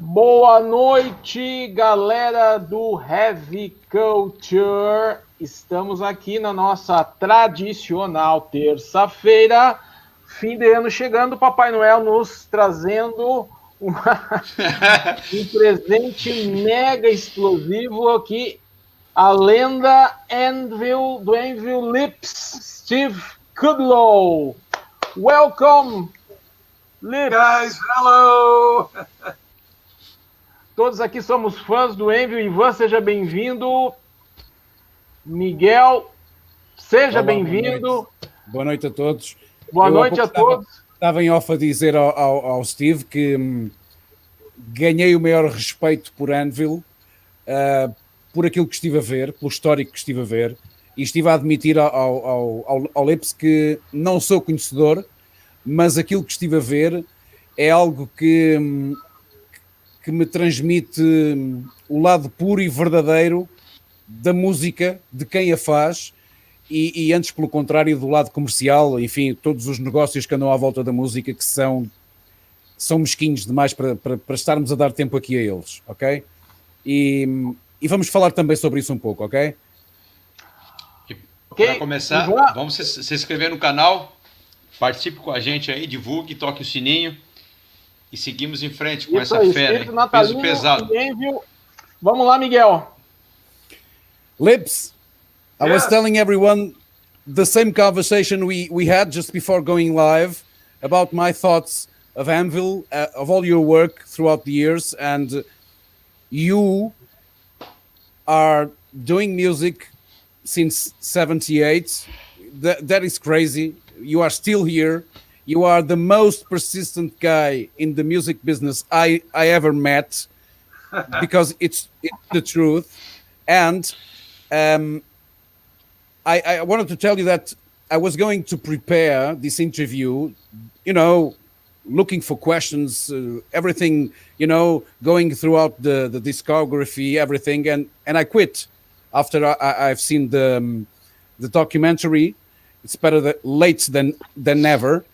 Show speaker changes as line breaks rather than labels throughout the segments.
Boa noite, galera do Heavy Culture. Estamos aqui na nossa tradicional terça-feira, fim de ano chegando, Papai Noel nos trazendo um presente mega explosivo aqui, a lenda do Anvil Lips Kudlow. Welcome, Lips.
Guys, hello!
Todos aqui somos fãs do Anvil. Ivan, seja bem-vindo. Miguel, seja bem-vindo.
Boa noite a todos.
Boa noite a todos.
Estava em off a dizer ao Steve que ganhei o maior respeito por Anvil, por aquilo que estive a ver, pelo histórico que estive a ver, e estive a admitir ao Lips que não sou conhecedor, mas aquilo que estive a ver é algo que me transmite o lado puro e verdadeiro da música, de quem a faz, e antes, pelo contrário, do lado comercial, enfim, todos os negócios que andam à volta da música que são mesquinhos demais para estarmos a dar tempo aqui a eles, ok? E vamos falar também sobre isso um pouco, ok?
Para começar, vamos se inscrever no canal, participe com a gente aí, divulgue, toque o sininho. E seguimos em frente com essa fera, peso pesado.
Vamos lá, Miguel.
Lips, I was telling everyone the same conversation we had just before going live about my thoughts of Anvil, of all your work throughout the years, and you are doing music since 78. That is crazy. You are still here. You are the most persistent guy in the music business I ever met, because it's the truth. And I wanted to tell you that I was going to prepare this interview, looking for questions, everything, going throughout the discography, everything, and I quit after I've seen the documentary. It's better late than never.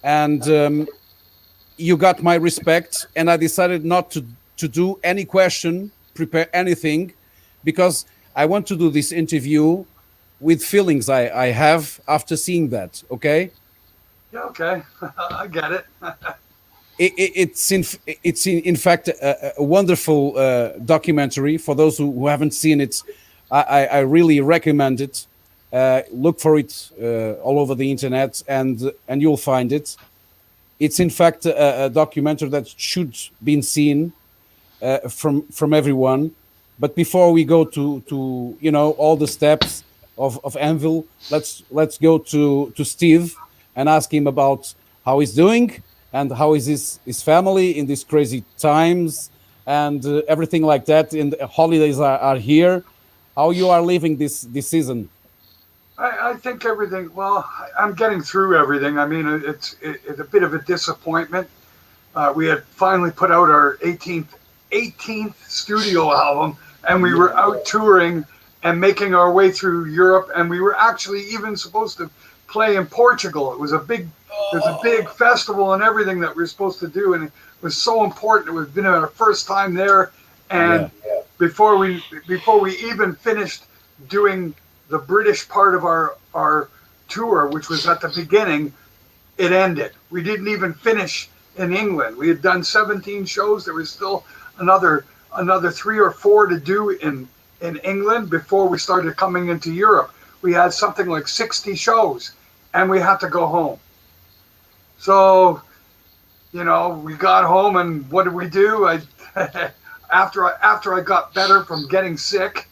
And you got my respect, and I decided not to do any question, prepare anything, because I want to do this interview with feelings I have after seeing that, okay?
Yeah, okay. I get it.
It's in fact a wonderful documentary. For those who haven't seen it, I really recommend it. Look for it all over the internet, and you'll find it. It's in fact a documentary that should be seen from everyone. But before we go to all the steps of Anvil, let's go to Steve and ask him about how he's doing and how is his family in these crazy times and everything like that. And the holidays are here. How you are living this season?
I think everything, well, I'm getting through everything. I mean, it's a bit of a disappointment. We had finally put out our 18th studio album, and we were out touring and making our way through Europe, and we were actually even supposed to play in Portugal. It was a big festival and everything that we were supposed to do, and it was so important. It was been our first time there, and before we even finished doing the British part of our tour, which was at the beginning, it ended. We didn't even finish in England. We had done 17 shows. There was still another 3 or 4 to do in England before we started coming into Europe. We had something like 60 shows, and we had to go home. So, we got home, and what did we do? After I got better from getting sick,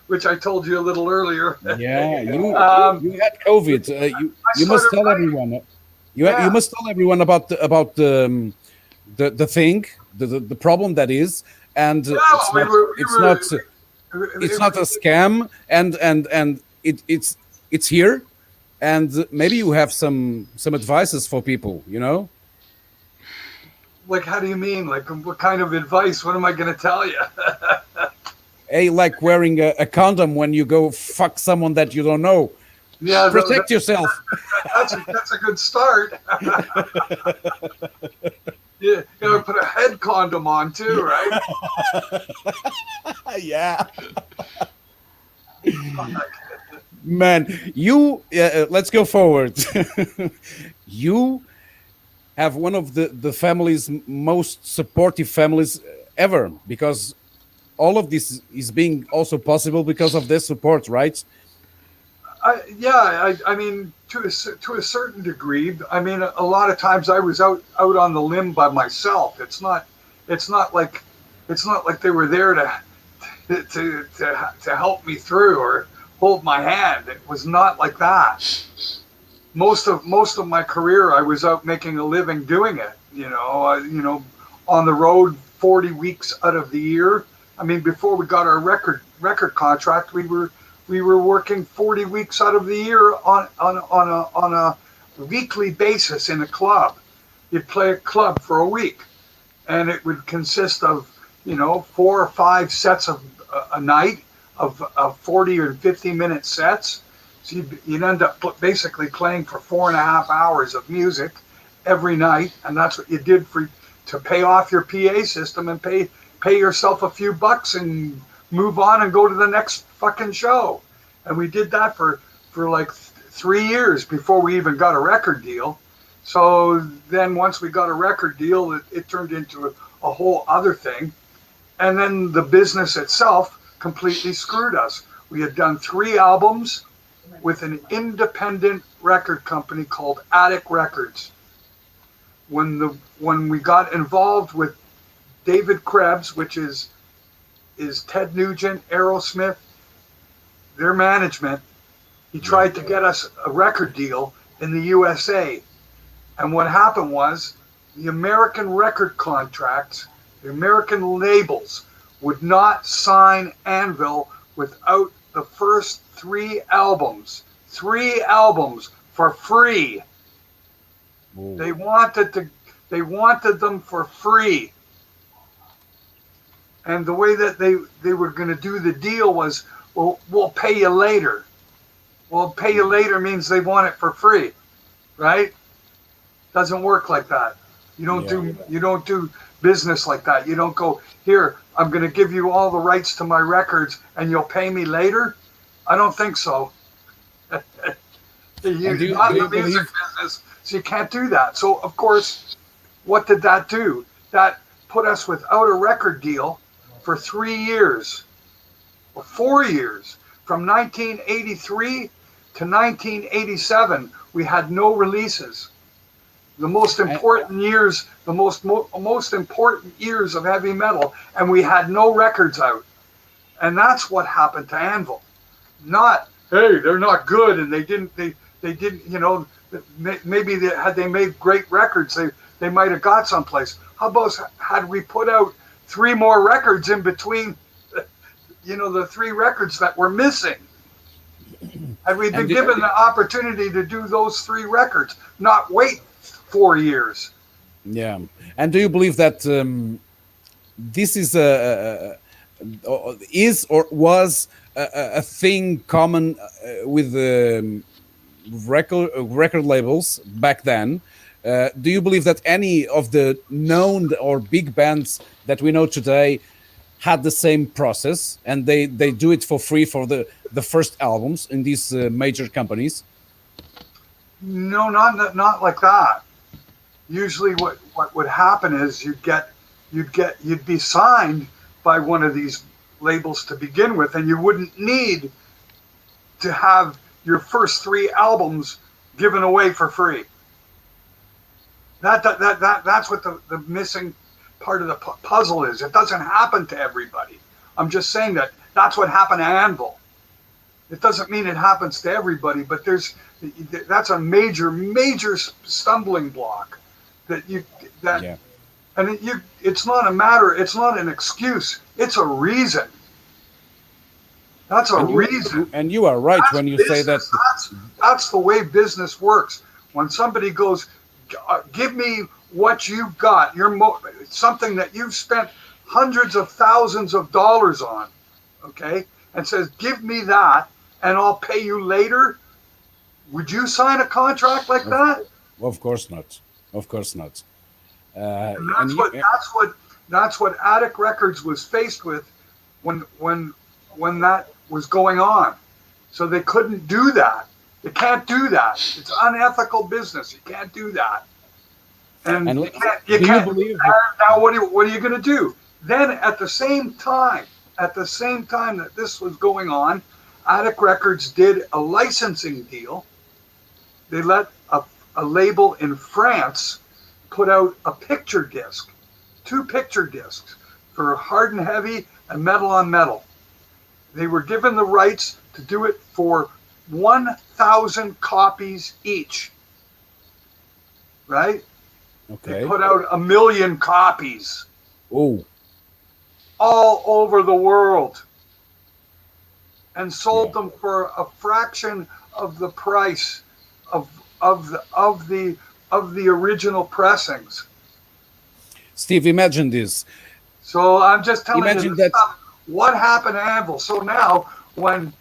which I told you a little earlier.
Yeah, you had COVID. You must tell everyone. You must tell everyone about the thing, the problem that is, and it's not a scam, and it's here, and maybe you have some advices for people,
Like, how do you mean? Like, what kind of advice? What am I going to tell you?
Hey, like wearing a condom when you go fuck someone that you don't know.
Yeah,
protect yourself.
That's a good start. You gotta put a head condom on too, right?
Yeah. Man, you let's go forward. You have one of the family's most supportive families ever, because all of this is being also possible because of their support, right?
I mean, to a certain degree. I mean, a lot of times I was out on the limb by myself. It's not like they were there to help me through or hold my hand. It was not like that. Most of my career, I was out making a living doing it. On the road 40 weeks out of the year. I mean, before we got our record contract, we were working 40 weeks out of the year on a weekly basis in a club. You'd play a club for a week, and it would consist of 4 or 5 sets of a night of 40 or 50-minute sets. So you'd end up basically playing for 4.5 hours of music every night, and that's what you did to pay off your PA system and pay yourself a few bucks and move on and go to the next fucking show. And we did that for like 3 years before we even got a record deal. So then once we got a record deal, it turned into a whole other thing. And then the business itself completely screwed us. We had done 3 albums with an independent record company called Attic Records. When we got involved with David Krebs, which is Ted Nugent, Aerosmith, their management, he tried to get us a record deal in the USA. And what happened was the American record contracts, the American labels would not sign Anvil without the first 3 albums. 3 albums for free. Ooh. They wanted them for free. And the way that they were going to do the deal was, well, we'll pay you later. Well, pay you later means they want it for free, right? Doesn't work like that. You don't do business like that. You don't go, here, I'm going to give you all the rights to my records and you'll pay me later. I don't think so. You're not in the music business, so you can't do that. So, of course, what did that do? That put us without a record deal for 3 years, or 4 years. From 1983 to 1987, we had no releases. The most important years, the most important years of heavy metal, and we had no records out. And that's what happened to Anvil. Not, hey, they're not good, and they didn't, maybe had they made great records, they might have got someplace. How about had we put out 3 more records in between, the 3 records that were missing? Had we been given the opportunity to do those 3 records, not wait 4 years?
Yeah. And do you believe that this is or was a thing common with record labels back then? Do you believe that any of the known or big bands that we know today had the same process, and they do it for free for the first albums in these major companies?
No, not like that. Usually what would happen is you'd be signed by one of these labels to begin with, and you wouldn't need to have your first 3 albums given away for free. That's what the missing part of the puzzle is. It doesn't happen to everybody. I'm just saying that's what happened to Anvil. It doesn't mean it happens to everybody, but that's a major stumbling block it's not a matter. It's not an excuse. It's a reason. That's a reason.
And you are right when you say that.
That's the way business works. When somebody goes, give me what you've got, something that you've spent hundreds of thousands of dollars on, okay, and says, give me that and I'll pay you later. Would you sign a contract like that?
Of course not. Of course not.
That's what Attic Records was faced with when that was going on. So they couldn't do that. You can't do that. It's unethical business. You can't do that. And you can't. Now what are you going to do? Then at the same time that this was going on, Attic Records did a licensing deal. They let a label in France put out a picture disc, 2 picture discs for Hard and Heavy and Metal on Metal. They were given the rights to do it for 1,000 copies each. Right?
Okay.
They put out 1 million copies.
Oh.
All over the world. And sold them for a fraction of the price of the original pressings.
Steve, imagine this.
So I'm just telling
Imagine
you
that.
What happened to Anvil. So now when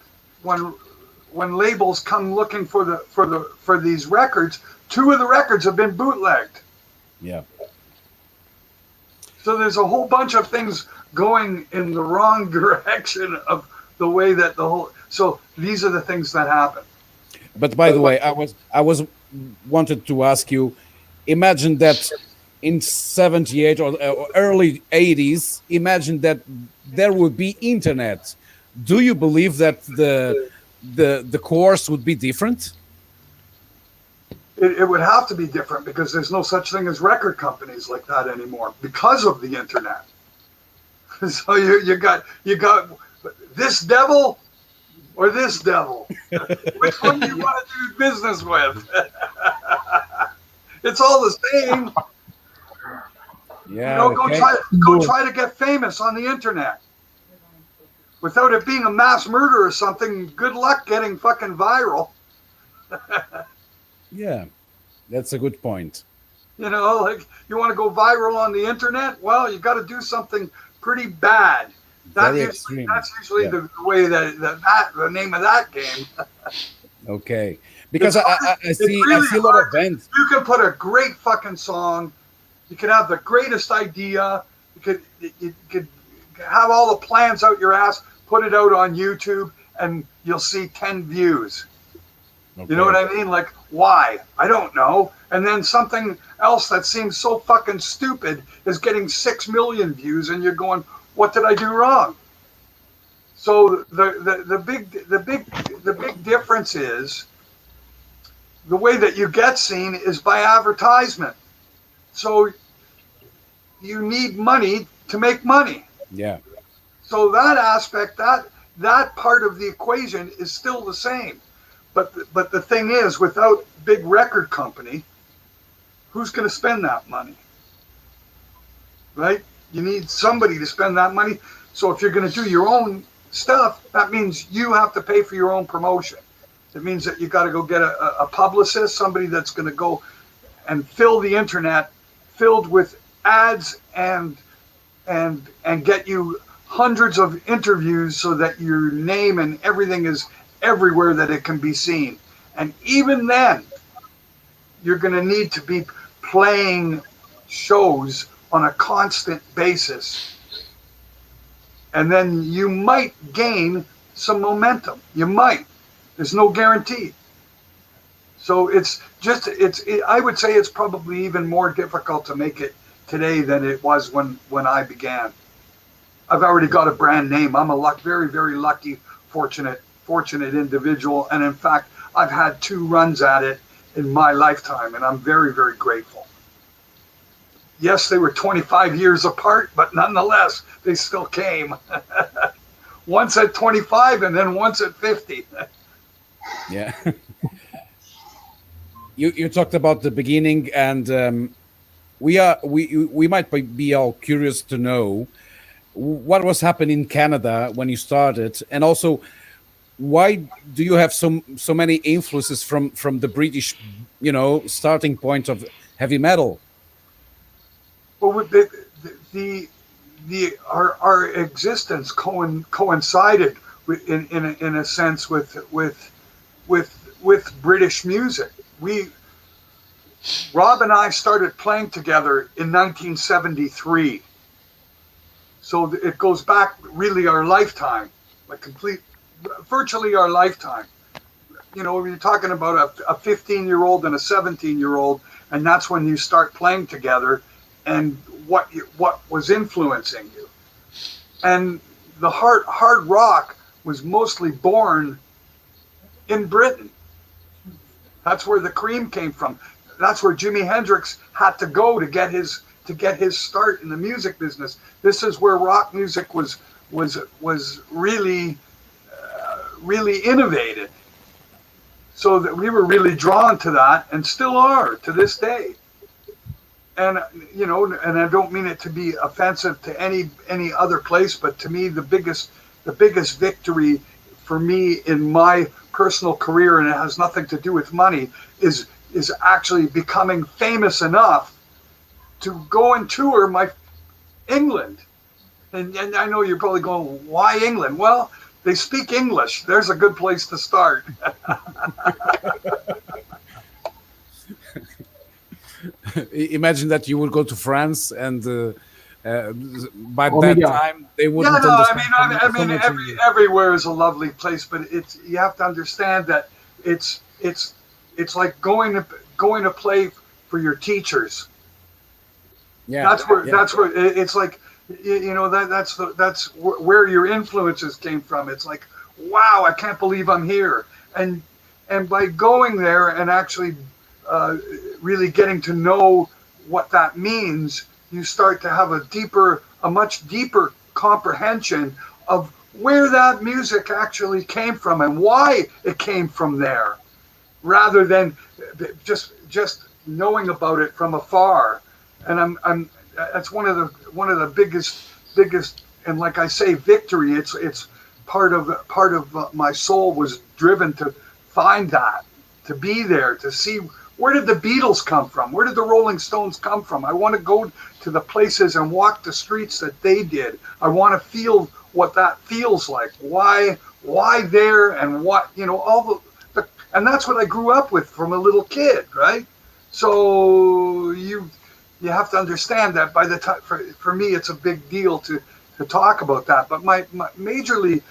labels come looking for these records, 2 of the records have been bootlegged.
Yeah.
So there's a whole bunch of things going in the wrong direction of the way that so these are the things that happen.
But by the way, I was wanted to ask you, imagine that in 78 or early 80s, imagine that there would be internet. Do you believe that the course would be different?
It would have to be different because there's no such thing as record companies like that anymore because of the internet. So you got this devil or this devil. Which one do you want to do business with? It's all the same.
Yeah.
Go try to get famous on the internet. Without it being a mass murder or something, good luck getting fucking viral.
Yeah, that's a good point.
You know, like you want to go viral on the internet? Well, you got to do something pretty bad. That's usually the way that the name of that game.
Okay, because I see a lot of events.
You can put a great fucking song. You can have the greatest idea. You could have all the plans out your ass. Put it out on YouTube, and you'll see 10 views. Okay. You know what I mean? Like, why? I don't know. And then something else that seems so fucking stupid is getting 6 million views, and you're going, "What did I do wrong?" So the big difference is the way that you get seen is by advertisement. So you need money to make money.
Yeah.
So that aspect, that part of the equation is still the same. But the thing is, without big record company, who's going to spend that money? Right? You need somebody to spend that money. So if you're going to do your own stuff, that means you have to pay for your own promotion. It means that you got to go get a publicist, somebody that's going to go and fill the internet filled with ads and get you hundreds of interviews so that your name and everything is everywhere that it can be seen. And even then, you're going to need to be playing shows on a constant basis. And then you might gain some momentum. You might. There's no guarantee. So I would say it's probably even more difficult to make it today than it was when I began. I've already got a brand name. I'm a very, very lucky, fortunate individual. And in fact, I've had 2 runs at it in my lifetime, and I'm very, very grateful. Yes, they were 25 years apart, but nonetheless, they still came. Once at 25 and then once at 50.
Yeah. You talked about the beginning, and we might be all curious to know what was happening in Canada when you started, and also why do you have so many influences from the British, starting point of heavy metal?
Well, our existence coincided in a sense with British music. Rob and I started playing together in 1973. So it goes back really our lifetime, like virtually our lifetime. You know, you're talking about a 15-year-old and a 17-year-old, and that's when you start playing together, and what was influencing you. And the hard rock was mostly born in Britain. That's where the cream came from. That's where Jimi Hendrix had to go to get his start in the music business. This is where rock music was really really innovated. So that we were really drawn to that, and still are to this day. And you know, and I don't mean it to be offensive to any other place, but to me the biggest victory for me in my personal career, and it has nothing to do with money, is actually becoming famous enough to go and tour England. And I know you're probably going, why England? Well, they speak English. There's a good place to start.
Imagine that you would go to France, and by that time they wouldn't understand.
I mean, everywhere is a lovely place, but you have to understand that it's like going to play for your teachers.
Yeah,
that's where it's like, you know, that's where your influences came from. It's like, wow, I can't believe I'm here, and by going there and actually really getting to know what that means, you start to have a much deeper comprehension of where that music actually came from and why it came from there, rather than just knowing about it from afar. And that's one of the biggest, and like I say, victory. It's part of my soul was driven to find that, to be there, to see where did the Beatles come from, where did the Rolling Stones come from. I want to go to the places and walk the streets that they did. I want to feel what that feels like. Why there, and what, you know, all the and that's what I grew up with from a little kid, right? So you have to understand that by the time, for me, it's a big deal to talk about that. But my majorly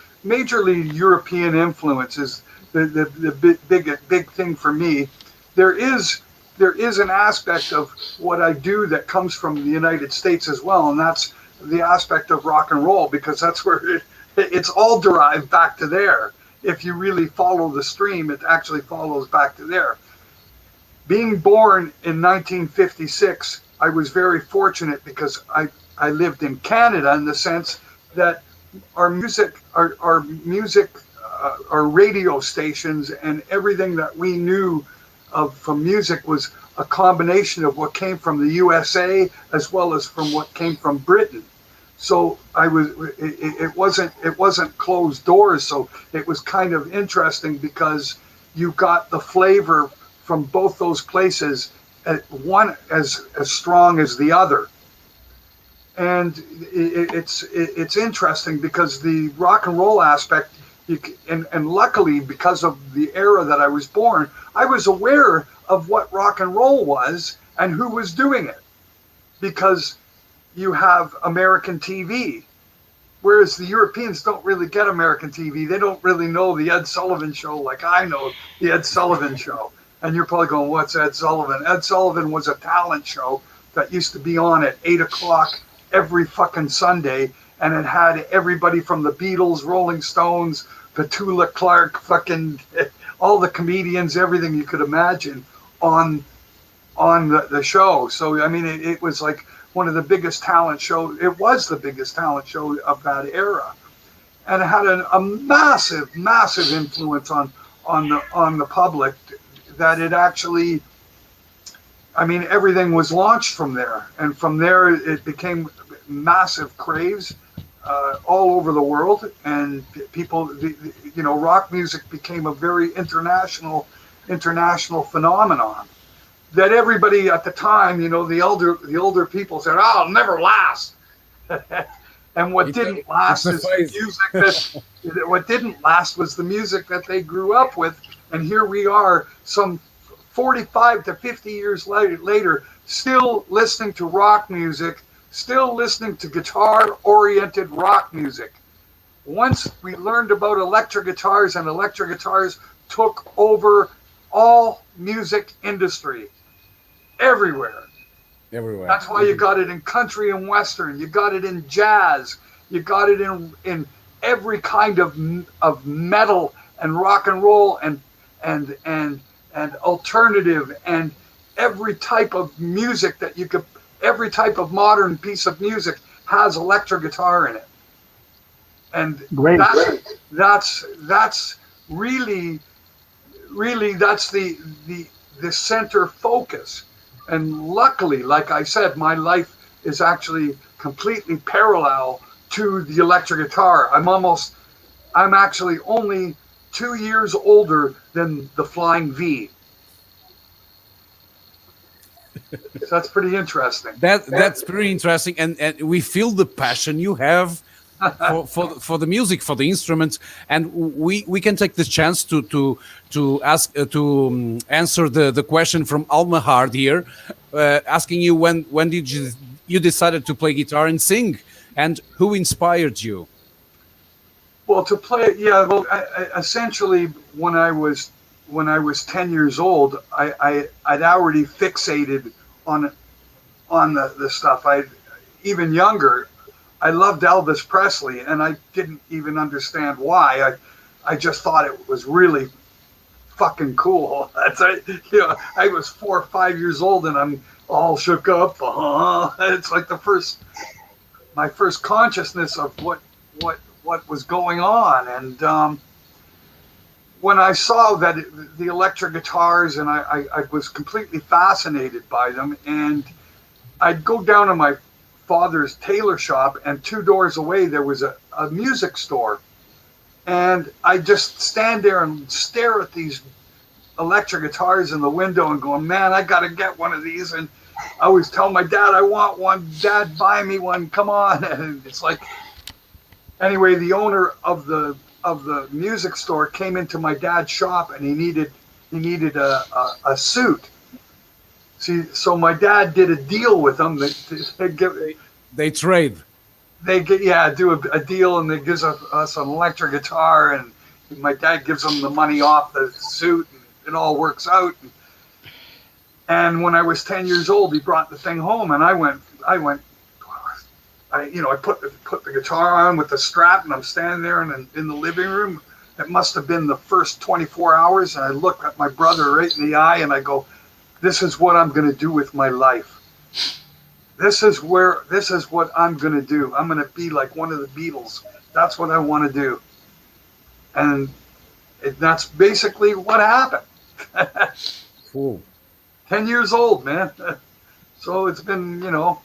European influence is the big thing for me. There is an aspect of what I do that comes from the United States as well, and that's the aspect of rock and roll, because that's where it's all derived back to there. If you really follow the stream, it actually follows back to there. Being born in 1956, I was very fortunate because I lived in Canada, in the sense that our radio stations and everything that we knew from music was a combination of what came from the USA as well as from what came from Britain. So it wasn't closed doors. So it was kind of interesting because you got the flavor from both those places, one as strong as the other. And it's interesting because the rock and roll aspect, and luckily because of the era that I was born, I was aware of what rock and roll was and who was doing it, because you have American TV, whereas the Europeans don't really get American TV. They don't really know the Ed Sullivan Show like I know the Ed Sullivan Show. And you're probably going, what's Ed Sullivan? Ed Sullivan was a talent show that used to be on at 8 o'clock every fucking Sunday, and it had everybody from the Beatles, Rolling Stones, Petula Clark, fucking all the comedians, everything you could imagine on the show. So I mean, it was like one of the biggest talent shows. It was the biggest talent show of that era, and it had a massive influence on the public. That it actually, I mean, everything was launched from there, and from there it became massive craze all over the world, and people, you know, rock music became a very international phenomenon. That everybody at the time, you know, the older people said, "Oh, it'll never last." And what didn't last is the music what didn't last was the music that they grew up with. And here we are, some 45 to 50 years later, still listening to rock music, still listening to guitar-oriented rock music. Once we learned about electric guitars, and electric guitars took over all music industry, everywhere.
Everywhere.
That's why you got it in country and western. You got it in jazz. You got it in every kind of metal and rock and roll and alternative, and every type of music that you could. Every type of modern piece of music has electric guitar in it, and that's really that's the center focus. And luckily, like I said, my life is actually completely parallel to the electric guitar. I'm actually only 2 years older than the Flying V. So that's pretty interesting.
That's pretty interesting, and we feel the passion you have for the music, for the instruments, and we can take this chance to answer the question from Alma Hard here, asking you when did you decided to play guitar and sing, and who inspired you?
Well, to play, yeah. Well, essentially, when I was 10 years old, I'd already fixated on the stuff. Even younger, I loved Elvis Presley, and I didn't even understand why. I just thought it was really fucking cool. I was 4 or 5 years old, and I'm all shook up. It's like my first consciousness of what was going on, and when I saw that the electric guitars, and I was completely fascinated by them, and I'd go down to my father's tailor shop, and 2 doors away there was a music store, and I just stand there and stare at these electric guitars in the window and going, man, I gotta get one of these. And I always tell my dad, I want one. Dad, buy me one, come on. And it's like, anyway, the owner of the music store came into my dad's shop, and he needed a suit. See, so my dad did a deal with them.
They trade.
They do a deal, and they gives us an electric guitar, and my dad gives them the money off the suit, and it all works out. And when I was 10 years old, he brought the thing home, and I put the guitar on with the strap, and I'm standing there in the living room. It must have been the first 24 hours, and I look at my brother right in the eye, and I go, this is what I'm going to do with my life. This is what I'm going to do. I'm going to be like one of the Beatles. That's what I want to do. And that's basically what happened.
Cool.
10 years old, man. So it's been,
a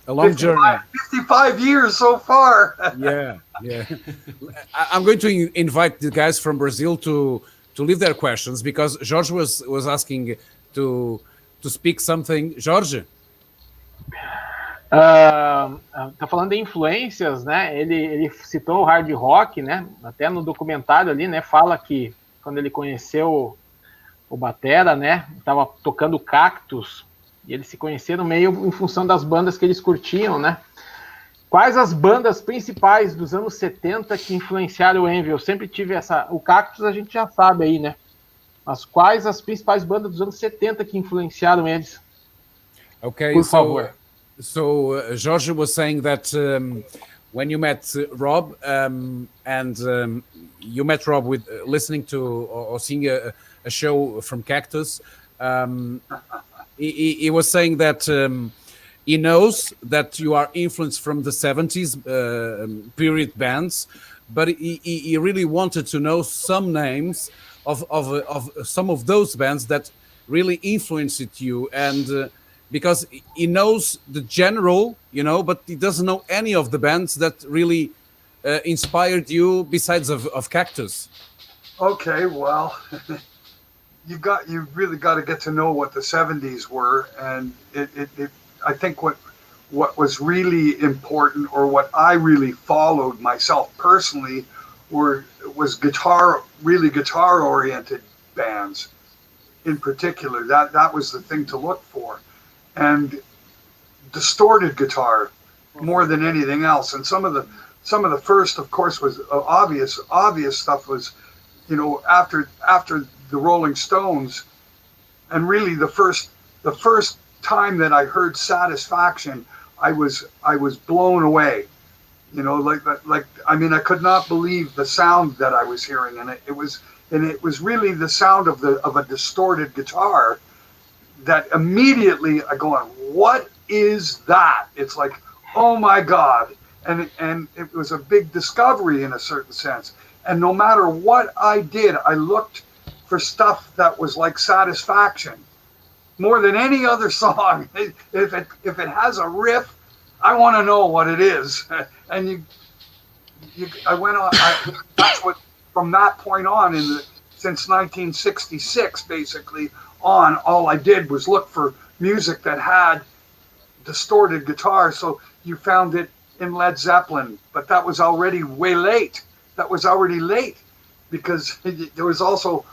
long journey.
55 years so far.
Yeah. I'm going to invite the guys from Brazil to leave their questions, because Jorge was asking to speak something. Jorge?
Tá falando de influências, né? Ele citou o hard rock, né? Até no documentário ali, né? Fala que quando ele conheceu o batera, né? Tava tocando Cactus, e eles se conheceram meio em função das bandas que eles curtiam, né? Quais as bandas principais dos anos 70 que influenciaram o Anvil? Eu sempre tive o Cactus a gente já sabe aí, né? Mas quais as principais bandas dos anos 70 que influenciaram eles?
Okay,
por favor.
So Jorge was saying that when you met Rob, you met Rob with listening to or seeing a show from Cactus, he was saying that he knows that you are influenced from the 70s period bands, but he really wanted to know some names of some of those bands that really influenced you, and because he knows the general, but he doesn't know any of the bands that really inspired you besides of Cactus.
Okay, well, you really got to get to know what the 70s were, and I think what was really important, or what I really followed myself personally, was guitar oriented bands. in particular. That was the thing to look for. And distorted guitar more than anything else. And some of the first, of course, was obvious stuff was, you know, after the Rolling Stones, and really the first time that I heard Satisfaction, I was blown away. You know, like I mean, I could not believe the sound that I was hearing, and it was really the sound of a distorted guitar that immediately I go on, what is that? It's like, oh my God. And it was a big discovery in a certain sense. And no matter what I did, I looked for stuff that was like Satisfaction more than any other song. If it has a riff, I want to know what it is. And I went on. That's what, from that point on, since 1966, basically on, all I did was look for music that had distorted guitar. So you found it in Led Zeppelin, but that was already way late. That was already late, because there was also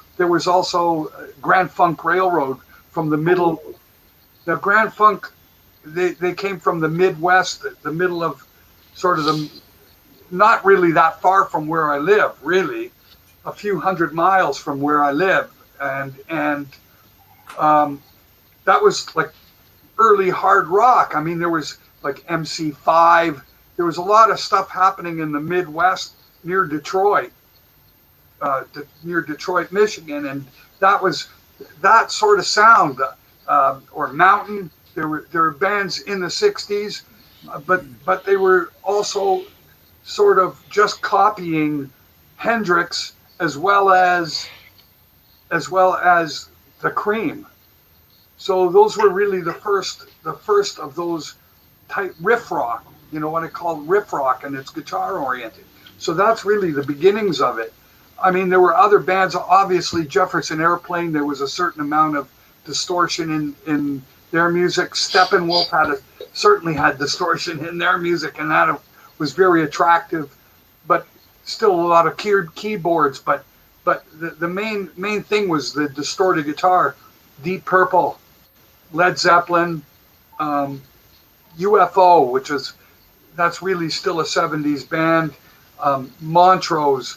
Grand Funk Railroad from the middle. The Grand Funk, they came from the Midwest, the middle of sort of not really that far from where I live, really, a few hundred miles from where I live, and that was like early hard rock. I mean, there was like MC5. There was a lot of stuff happening in the Midwest near Detroit, Michigan, and that was that sort of sound, or Mountain. There were bands in the 60s, but they were also sort of just copying Hendrix as well as the Cream. So those were really the first of those type riff rock, you know, what I call riff rock, and it's guitar oriented. So that's really the beginnings of it. I mean, there were other bands, obviously Jefferson Airplane, there was a certain amount of distortion in their music. Steppenwolf certainly had distortion in their music, and that was very attractive, but still a lot of keyboards. But the main thing was the distorted guitar. Deep Purple, Led Zeppelin, UFO, that's really still a 70s band. Montrose,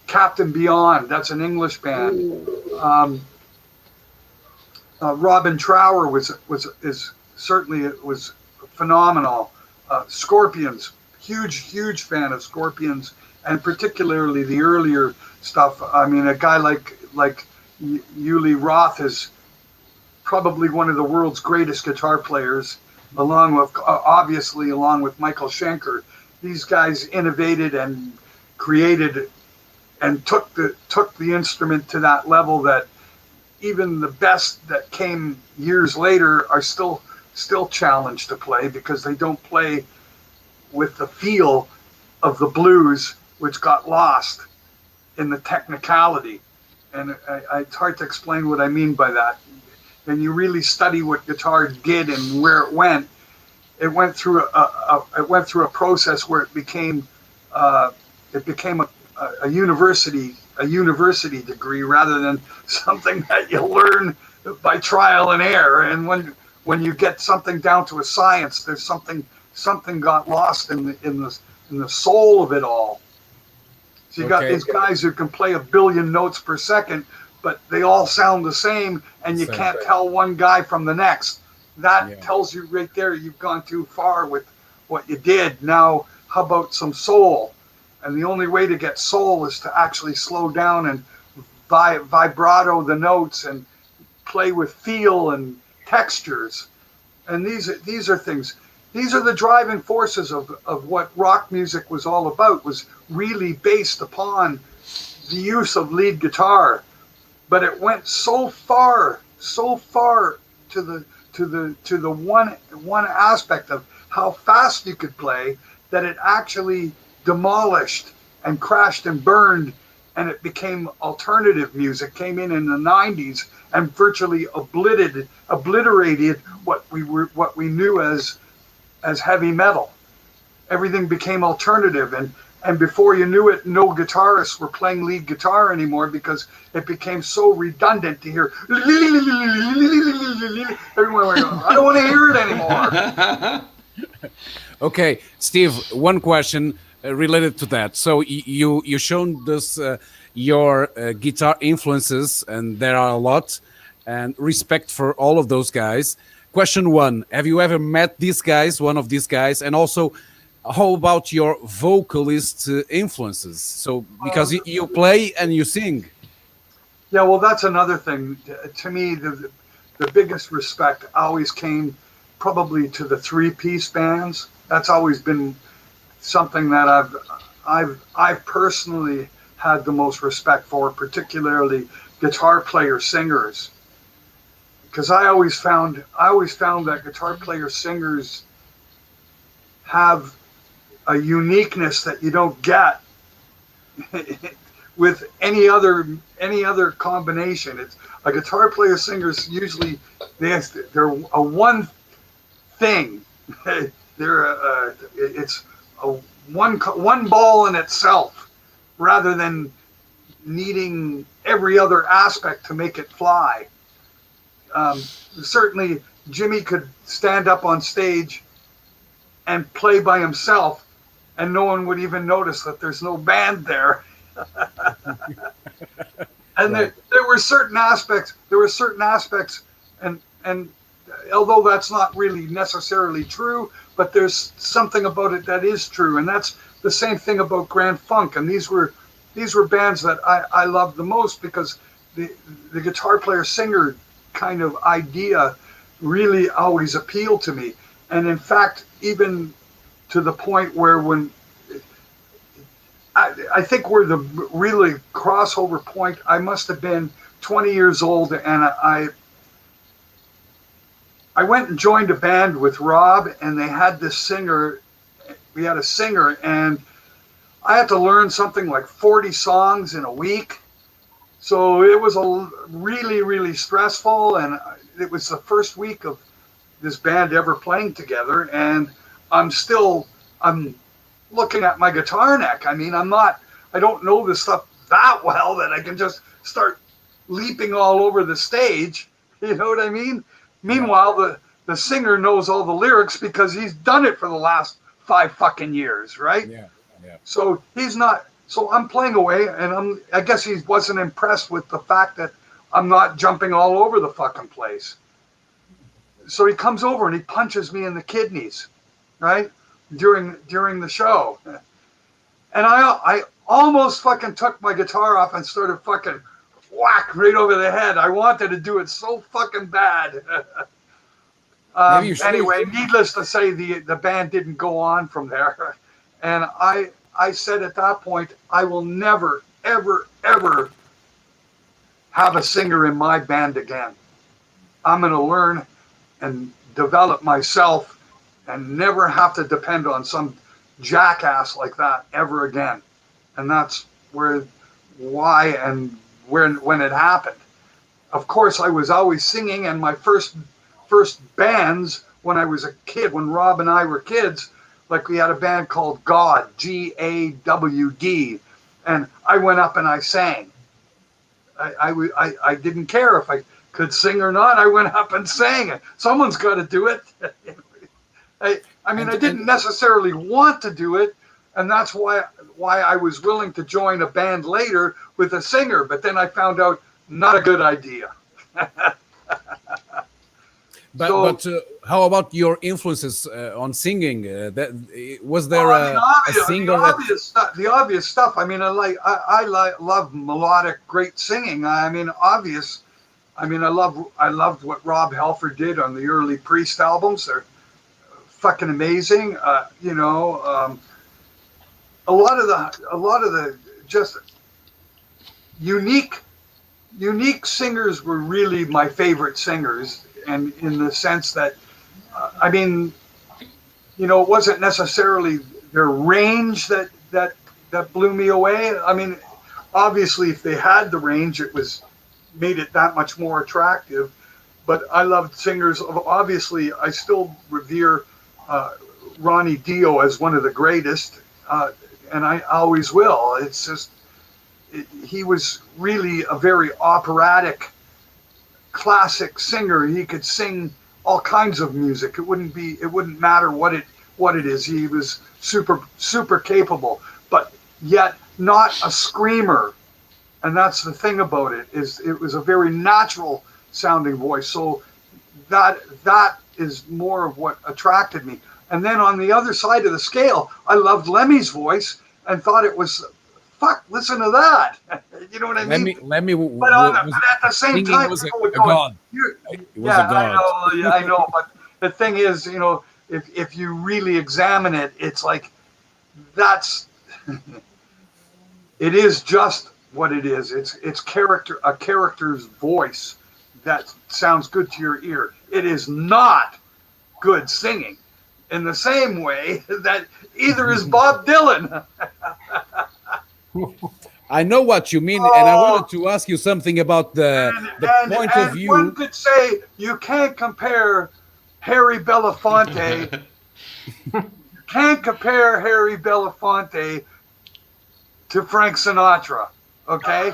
Captain Beyond, that's an English band. Robin Trower was certainly phenomenal. Scorpions, huge fan of Scorpions, and particularly the earlier stuff. I mean, a guy like Uli Roth is probably one of the world's greatest guitar players, along with Michael Schenker. These guys innovated and created and took the instrument to that level that even the best that came years later are still challenged to play, because they don't play with the feel of the blues, which got lost in the technicality. And it's hard to explain what I mean by that. And you really study what guitar did and where it went. It went through a process where it became a university degree rather than something that you learn by trial and error. And when you get something down to a science, there's something got lost in the soul of it all. So you got these guys who can play 1 billion notes per second, but they all sound the same, and you can't tell one guy from the next. That tells you right there you've gone too far with what you did. Now, how about some soul? And the only way to get soul is to actually slow down and vibrato the notes and play with feel and textures. And these are things. These are the driving forces of what rock music was all about, was really based upon the use of lead guitar. But it went so far to the one aspect of how fast you could play that it actually demolished and crashed and burned, and it became alternative music. Came in the 90s and virtually obliterated what we knew as heavy metal. Everything became alternative, And before you knew it, no guitarists were playing lead guitar anymore because it became so redundant to hear. Everyone went, I don't want to hear it anymore.
Okay, Steve, one question related to that. So you shown this your guitar influences, and there are a lot, and respect for all of those guys. Question one: have you ever met these guys, one of these guys, and also how about your vocalist influences? So because you play and you sing.
Yeah, well, that's another thing. To me, the biggest respect always came probably to the three-piece bands. That's always been something that I've personally had the most respect for, particularly guitar player singers, because I always found that guitar player singers have a uniqueness that you don't get with any other combination. It's a guitar player singers usually they're a one thing. It's a one ball in itself, rather than needing every other aspect to make it fly. Certainly, Jimmy could stand up on stage and play by himself, and no one would even notice that there's no band there. And right. there were certain aspects, and although that's not really necessarily true, but there's something about it that is true, and that's the same thing about Grand Funk. And these were bands that I loved the most, because the guitar player singer kind of idea really always appealed to me. And in fact, even to the point where when I think we're the really crossover point, I must have been 20 years old, and I went and joined a band with Rob, and they had this singer. We had a singer, and I had to learn something like 40 songs in a week. So it was really, really stressful, and it was the first week of this band ever playing together, and I'm looking at my guitar neck. I mean, I don't know this stuff that well that I can just start leaping all over the stage. You know what I mean? Meanwhile, the singer knows all the lyrics because he's done it for the last 5 fucking years, right?
Yeah.
So he's not. So I'm playing away, and I guess he wasn't impressed with the fact that I'm not jumping all over the fucking place. So he comes over and he punches me in the kidneys, right? During the show. And I almost fucking took my guitar off and started fucking whack right over the head. I wanted to do it so fucking bad. Anyway, needless to say, the band didn't go on from there. And I said at that point, I will never, ever, ever have a singer in my band again. I'm going to learn and develop myself and never have to depend on some jackass like that ever again. And that's why and when it happened. Of course, I was always singing, and my first bands when I was a kid, when Rob and I were kids, like we had a band called God, Gawd, and I went up and I sang. I didn't care if I could sing or not. I went up and sang. Someone's got to do it. I mean, I didn't necessarily want to do it, and that's why I was willing to join a band later with a singer. But then I found out, not a good idea.
But how about your influences on singing? Was there a singer?
The obvious stuff. I mean, I love melodic, great singing. I loved what Rob Halford did on the early Priest albums. They're fucking amazing. A lot of the just unique singers were really my favorite singers, and in the sense that it wasn't necessarily their range that blew me away. I mean, obviously, if they had the range, made it that much more attractive. But I loved singers. Obviously, I still revere Ronnie Dio as one of the greatest. and I always will. It's just he was really a very operatic, classic singer. He could sing all kinds of music. It wouldn't matter what it is. He was super capable, but yet not a screamer. And that's the thing about it, is it was a very natural sounding voice. So that is more of what attracted me. And then on the other side of the scale, I loved Lemmy's voice and thought it was, fuck, listen to that. You know what I mean?
Lemmy
but at the same time,
was
people were
a
going,
god. It was a god.
I know. But the thing is, you know, if you really examine it, it's like, it is just what it is. It's a character's voice that sounds good to your ear. It is not good singing in the same way that either is Bob Dylan.
I know what you mean, and I wanted to ask you something about the point of view.
One could say you can't compare Harry Belafonte. You can't compare Harry Belafonte to Frank Sinatra, okay?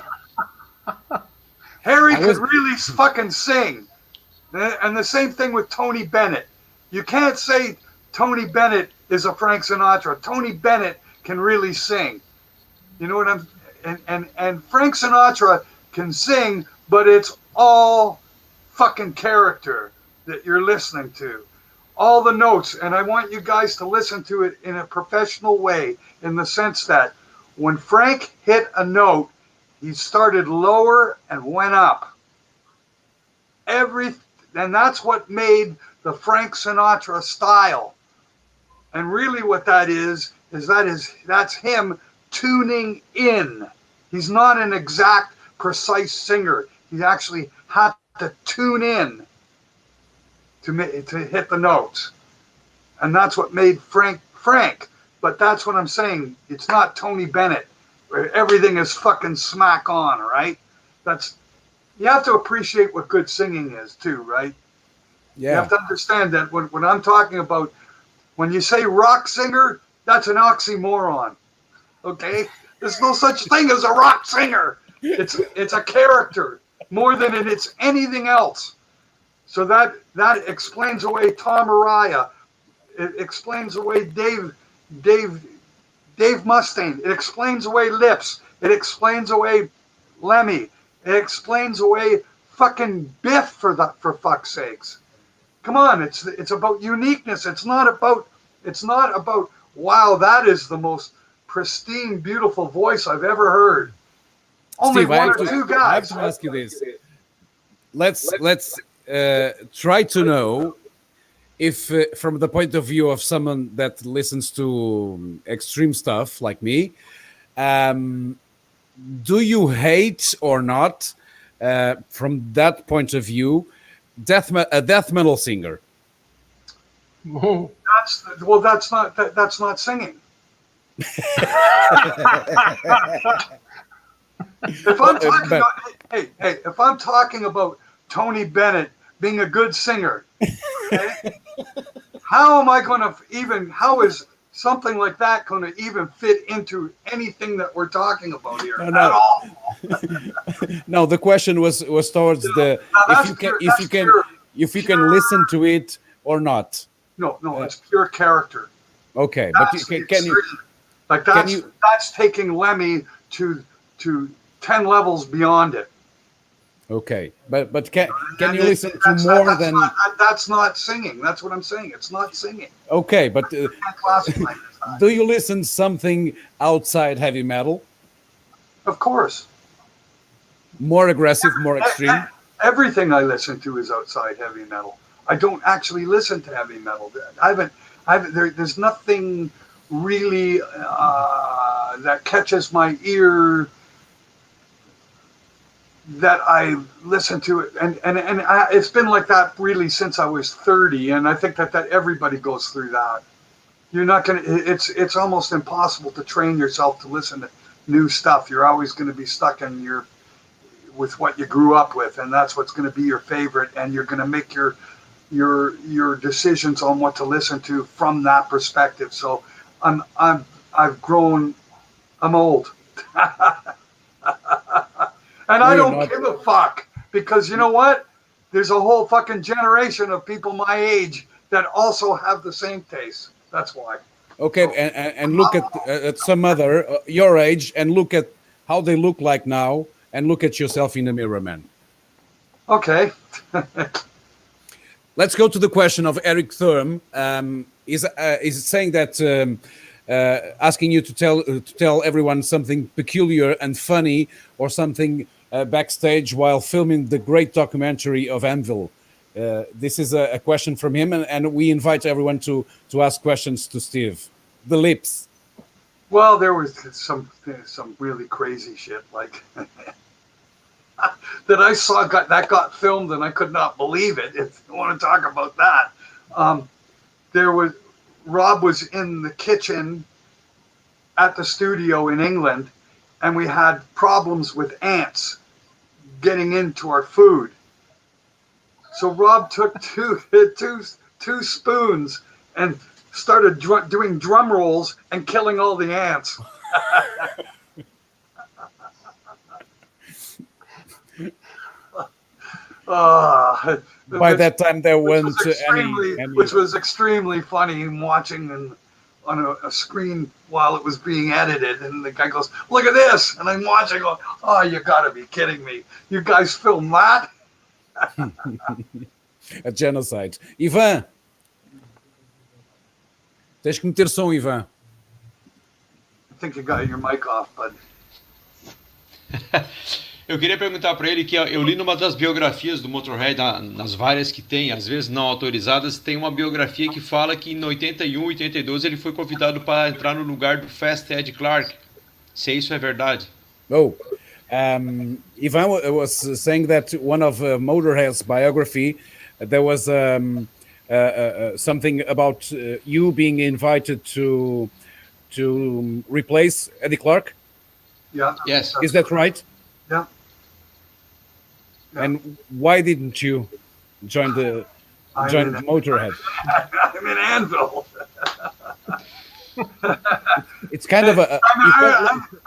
Harry could really fucking sing. And the same thing with Tony Bennett. You can't say Tony Bennett is a Frank Sinatra. Tony Bennett can really sing. You know what I'm... And Frank Sinatra can sing, but it's all fucking character that you're listening to. All the notes. And I want you guys to listen to it in a professional way, in the sense that when Frank hit a note, he started lower and went up. And that's what made the Frank Sinatra style. And really what that is that's him tuning in. He's not an exact, precise singer. He actually had to tune in to hit the notes. And that's what made Frank. But that's what I'm saying. It's not Tony Bennett, where everything is fucking smack on, right? You have to appreciate what good singing is too, right? Yeah. You have to understand that when I'm talking about, when you say rock singer, that's an oxymoron, okay? There's no such thing as a rock singer. It's a character more than it's anything else. So that explains away Tom Araya. It explains away Dave Mustaine. It explains away Lips. It explains away Lemmy. It explains away fucking Biff for fuck's sakes. Come on, it's about uniqueness. It's not about wow, that is the most pristine, beautiful voice I've ever heard. Only
Steve,
one or two guys.
I have to ask you this. Let's try to know if, from the point of view of someone that listens to extreme stuff like me, do you hate or not, from that point of view, a death metal singer?
That's not singing. If I'm talking about Tony Bennett being a good singer, okay, how is something like that going to even fit into anything that we're talking about here at all?
No, the question was towards if you can listen to it or not.
No, it's pure character.
Okay,
that's
but can you
like that's taking Lemmy to 10 levels beyond it.
Okay, but can you listen to more than
that's not singing. That's what I'm saying. It's not singing.
Okay, but do you listen something outside heavy metal?
Of course.
More aggressive, more extreme.
Everything I listen to is outside heavy metal. I don't actually listen to heavy metal. There's nothing really that catches my ear that I listen to it, and it's been like that really since I was 30, and I think that everybody goes through that. You're not gonna. It's almost impossible to train yourself to listen to new stuff. You're always going to be stuck with what you grew up with, and that's what's going to be your favorite, and you're going to make your decisions on what to listen to from that perspective. So I've grown I'm old. And I don't give a fuck, because you know what? There's a whole fucking generation of people my age that also have the same taste. That's why.
Okay, and look at some other your age, and look at how they look like now, and look at yourself in the mirror, man.
Okay.
Let's go to the question of Eric Thurm. Is saying that asking you to tell everyone something peculiar and funny, or something backstage while filming the great documentary of Anvil. This is a question from him, and we invite everyone to ask questions to Steve. The Lips.
Well, there was some really crazy shit like that I saw got filmed, and I could not believe it. If you want to talk about that, Rob was in the kitchen at the studio in England, and we had problems with ants getting into our food. So Rob took two spoons and started doing drum rolls and killing all the ants.
By that time, there weren't any.
Which was extremely funny watching on a screen while it was being edited. And the guy goes, "Look at this!" And I'm watching, going, "Oh, you got to be kidding me! You guys filmed that?"
A genocide. Ivan, tens que meter som, Ivan.
I think you got your mic off, bud.
Eu queria perguntar para ele que eu li numa das biografias do Motorhead, nas várias que tem, às vezes não autorizadas, tem uma biografia que fala que em 81, 82 ele foi convidado para entrar no lugar do Fast Ed Clark. Se isso é verdade.
Oh, Ivan was saying that one of Motorhead's biography, there was something about you being invited to replace Eddie Clark.
Yeah.
Yes.
Is that right?
Yeah.
And why didn't you join Motorhead?
I'm in Anvil.
It's kind of a.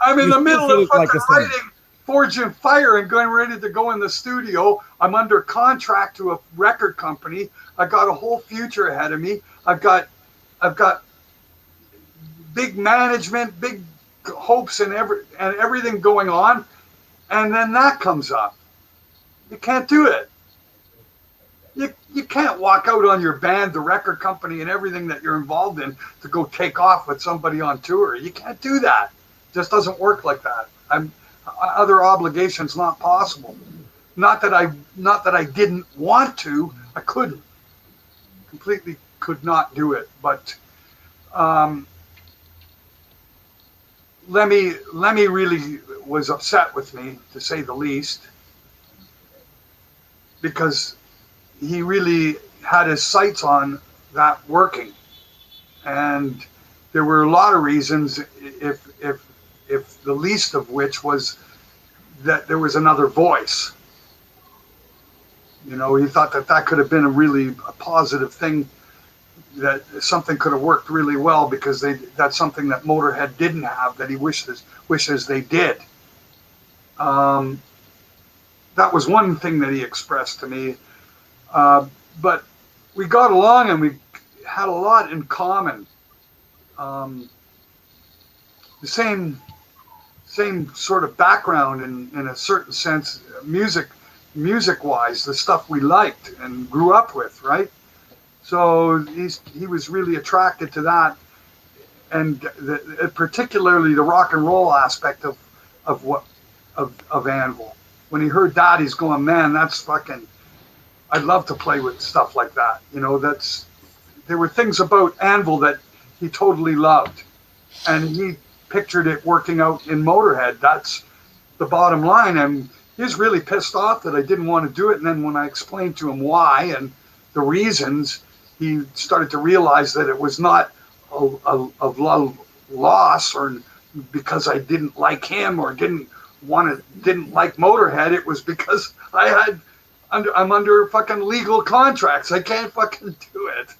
I'm in the middle of fucking writing Forge and Fire and going ready to go in the studio. I'm under contract to a record company. I got a whole future ahead of me. I've got big management, big hopes, and everything going on, and then that comes up. You can't do it. You can't walk out on your band, the record company, and everything that you're involved in to go take off with somebody on tour. You can't do that. It just doesn't work like that. Other obligations not possible. Not that I didn't want to. I couldn't. Completely could not do it. But Lemmy really was upset with me, to say the least, because he really had his sights on that working, and there were a lot of reasons. If the least of which was that there was another voice. You know, he thought that could have been a positive thing, that something could have worked really well, because that's something that Motorhead didn't have, that he wishes they did. That was one thing that he expressed to me. But we got along, and we had a lot in common. The same sort of background in a certain sense, music-wise, the stuff we liked and grew up with, right? So he was really attracted to that, and particularly the rock and roll aspect of Anvil. When he heard that, he's going, "Man, that's fucking. I'd love to play with stuff like that." You know, there were things about Anvil that he totally loved, and he pictured it working out in Motorhead. That's the bottom line. And he was really pissed off that I didn't want to do it. And then when I explained to him why and the reasons, he started to realize that it was not a loss or because I didn't like him or didn't like Motorhead. It was because I'm under fucking legal contracts. I can't fucking do it.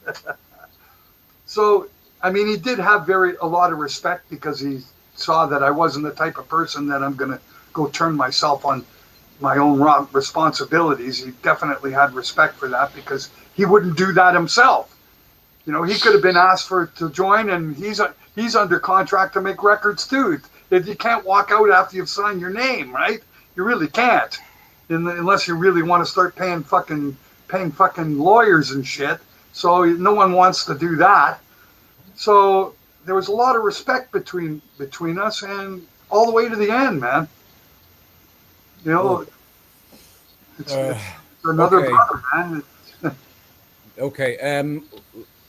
So, I mean, he did have a lot of respect, because saw that I wasn't the type of person that I'm going to go turn myself on my own responsibilities. He definitely had respect for that because he wouldn't do that himself. You know, he could have been asked to join, and he's under contract to make records too. You can't walk out after you've signed your name, right? You really can't, unless you really want to start paying fucking lawyers and shit. So no one wants to do that. So there was a lot of respect between us, and all the way to the end, man. You know, it's another
okay.
brother, man.
Okay.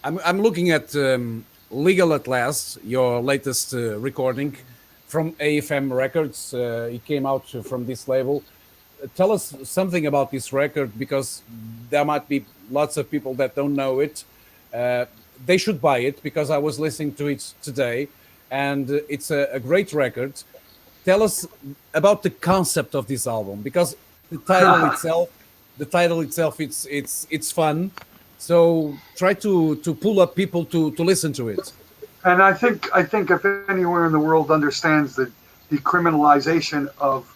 I'm looking at Legal at Last, your latest recording from AFM Records. It came out from this label. Tell us something about this record, because there might be lots of people that don't know it. They should buy it, because I was listening to it today, and it's a great record. Tell us about the concept of this album, because the title itself, it's fun. So try to pull up people to listen to it.
And I think if anywhere in the world understands the decriminalization of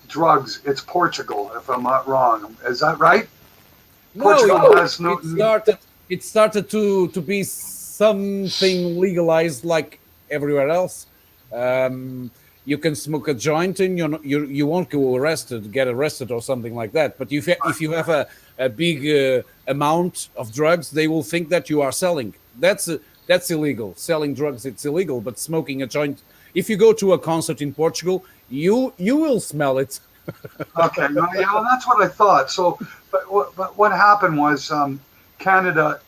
drugs, it's Portugal, if I'm not wrong. Is that right?
No,
Portugal has no.
It started to be something legalized like everywhere else. You can smoke a joint and you won't get arrested or something like that. But if you have a big amount of drugs, they will think that you are selling. That's illegal. Selling drugs, it's illegal. But smoking a joint, if you go to a concert in Portugal, you will smell it.
Okay, well, that's what I thought. So, but what happened was Canada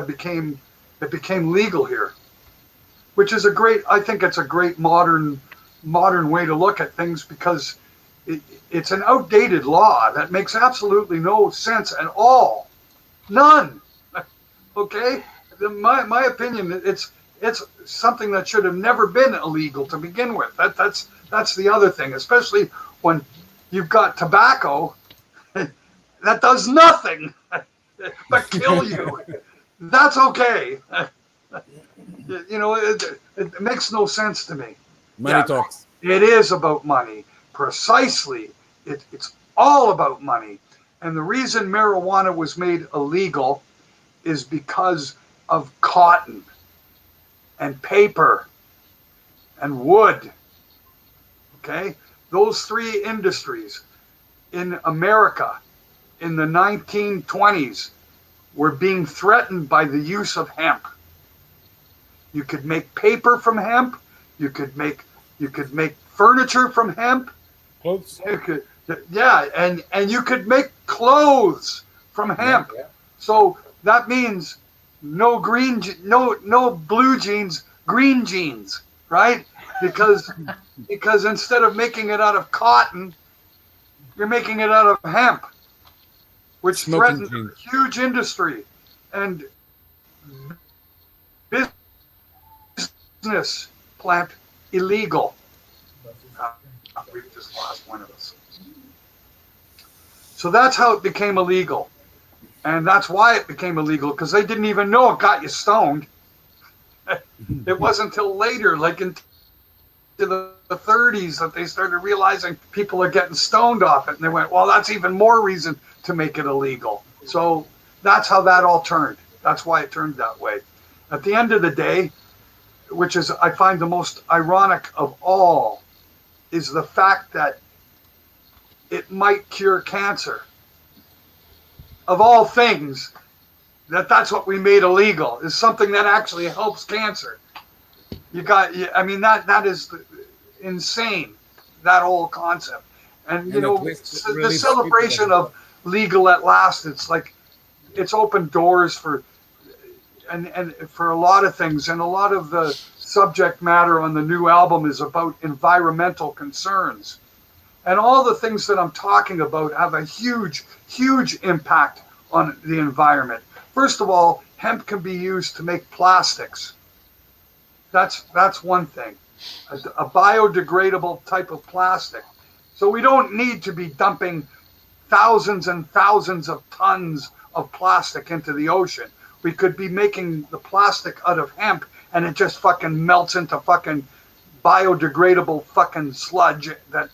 became legal here, which is I think it's a great modern way to look at things, because it's an outdated law that makes absolutely no sense at all. None. Okay? My opinion, it's something that should have never been illegal to begin with. That's the other thing, especially when you've got tobacco that does nothing but kill you. That's okay. You know, it makes no sense to me.
Money talks.
It is about money. Precisely. It's all about money. And the reason marijuana was made illegal is because of cotton and paper and wood. Okay? Those three industries in America in the 1920s were being threatened by the use of hemp. You could make paper from hemp. You could make furniture from hemp.
Clothes.
And you could make clothes from hemp. Yeah. So that means no blue jeans, green jeans, right? Because instead of making it out of cotton, you're making it out of hemp, which threatens a huge industry and business plant illegal. We've just lost one of us. So that's how it became illegal. And that's why it became illegal, because they didn't even know it got you stoned. It wasn't until later, like into the 30s, that they started realizing people are getting stoned off it. And they went, well, that's even more reason to make it illegal. So that's how that all turned. That's why it turned that way. At the end of the day, which is, I find the most ironic of all, is the fact that it might cure cancer. Of all things, that's what we made illegal, is something that actually helps cancer. That is insane, that whole concept. And you know, the celebration of Legal at Last, it's like, it's opened doors for for a lot of things, and a lot of the subject matter on the new album is about environmental concerns. And all the things that I'm talking about have a huge, huge impact on the environment. First of all, hemp can be used to make plastics. That's one thing, a biodegradable type of plastic. So we don't need to be dumping thousands and thousands of tons of plastic into the ocean. We could be making the plastic out of hemp, and it just fucking melts into fucking biodegradable fucking sludge that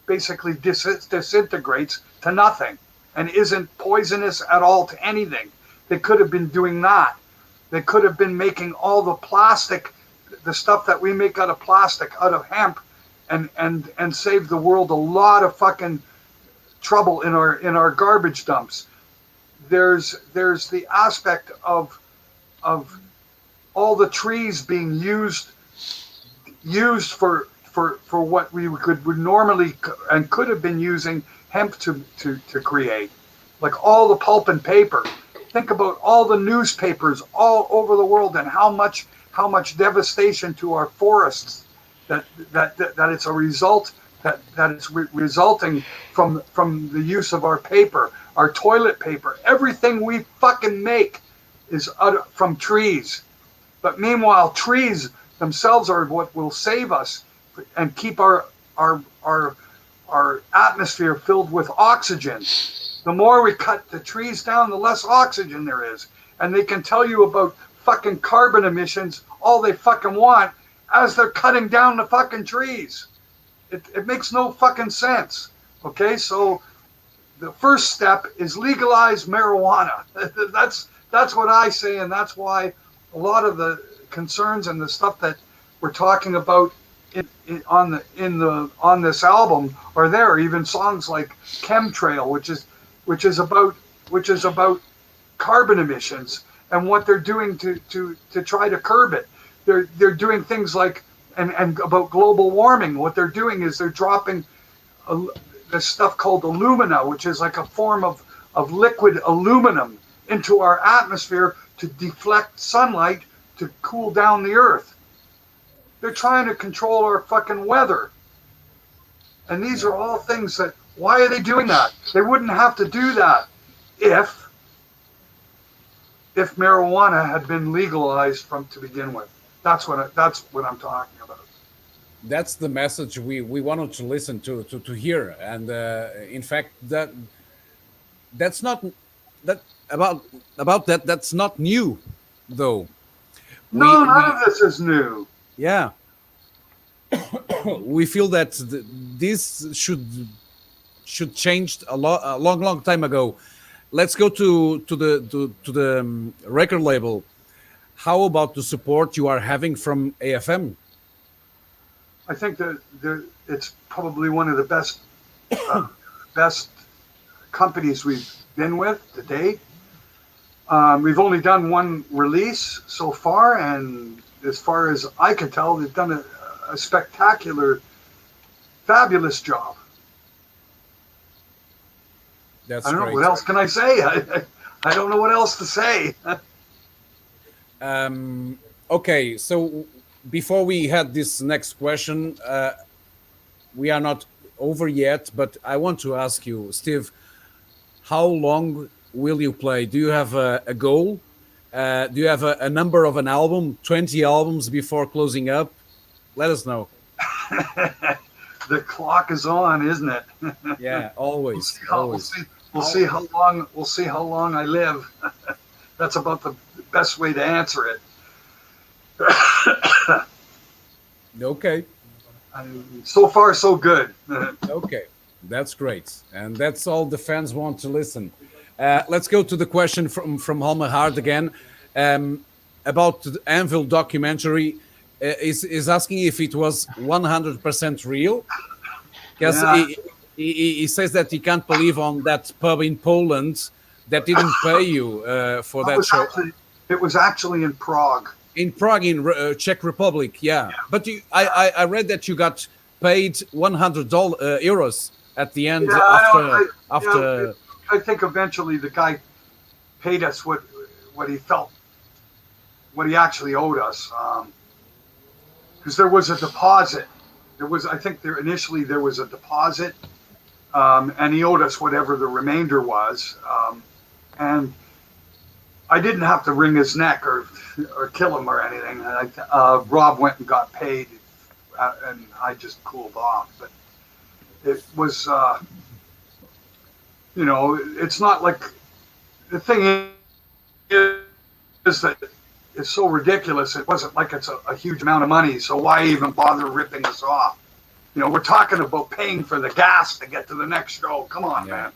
basically disintegrates to nothing and isn't poisonous at all to anything. They could have been doing that. They could have been making all the plastic, the stuff that we make out of plastic, out of hemp, and save the world a lot of fucking trouble in our garbage dumps. There's the aspect of all the trees being used for what we would normally and could have been using hemp to create, like all the pulp and paper. Think about all the newspapers all over the world and how much devastation to our forests that it's a result that it's resulting from the use of our paper, our toilet paper. Everything we fucking make is from trees. But meanwhile, trees themselves are what will save us and keep our atmosphere filled with oxygen. The more we cut the trees down, the less oxygen there is. And they can tell you about fucking carbon emissions all they fucking want as they're cutting down the fucking trees. It makes no fucking sense. Okay, so the first step is legalize marijuana. That's what I say, and that's why a lot of the concerns and the stuff that we're talking about on this album are there. Even songs like Chemtrail, which is about carbon emissions and what they're doing to try to curb it. They're doing things like and about global warming. What they're doing is they're dropping this stuff called alumina, which is like a form of liquid aluminum into our atmosphere to deflect sunlight to cool down the earth. They're trying to control our fucking weather. And these are all things that, why are they doing that? They wouldn't have to do that if marijuana had been legalized to begin with. That's what I'm talking about.
That's the message we wanted to listen to hear. And in fact, that's not that about that. That's not new, though.
No, none of this is new.
Yeah, we feel that this should changed a long time ago. Let's go to the record label. How about the support you are having from AFM?
I think that it's probably one of the best companies we've been with to date. We've only done one release so far, and as far as I can tell, they've done a spectacular, fabulous job.
That's
I don't
great.
know, what else can I say? I don't know what else to say.
Okay, so before we had this next question, we are not over yet, but I want to ask you, Steve, how long will you play? Do you have a goal? Do you have a number of an album, 20 albums before closing up? Let us know.
The clock is on, isn't it?
Yeah, always.
We'll see how long I live. That's about the best way to answer it.
Okay.
So far, so good.
Okay, that's great, and that's all the fans want to listen. Let's go to the question from Halmer Hard again about the Anvil Documentary. Is asking if it was 100% real, because he says that he can't believe on that pub in Poland that didn't pay you for that show.
It was actually in Prague.
In Prague, in Czech Republic, yeah. But I read that you got paid 100 euros at the end after.
I think eventually the guy paid us what he felt, what he actually owed us, because there was a deposit. Initially there was a deposit, and he owed us whatever the remainder was, and I didn't have to wring his neck or kill him or anything. Rob went and got paid, and I just cooled off. But it was, it's not like, the thing is that is so ridiculous. It wasn't like it's a huge amount of money, so why even bother ripping us off? You know, we're talking about paying for the gas to get to the next show. Come on, man.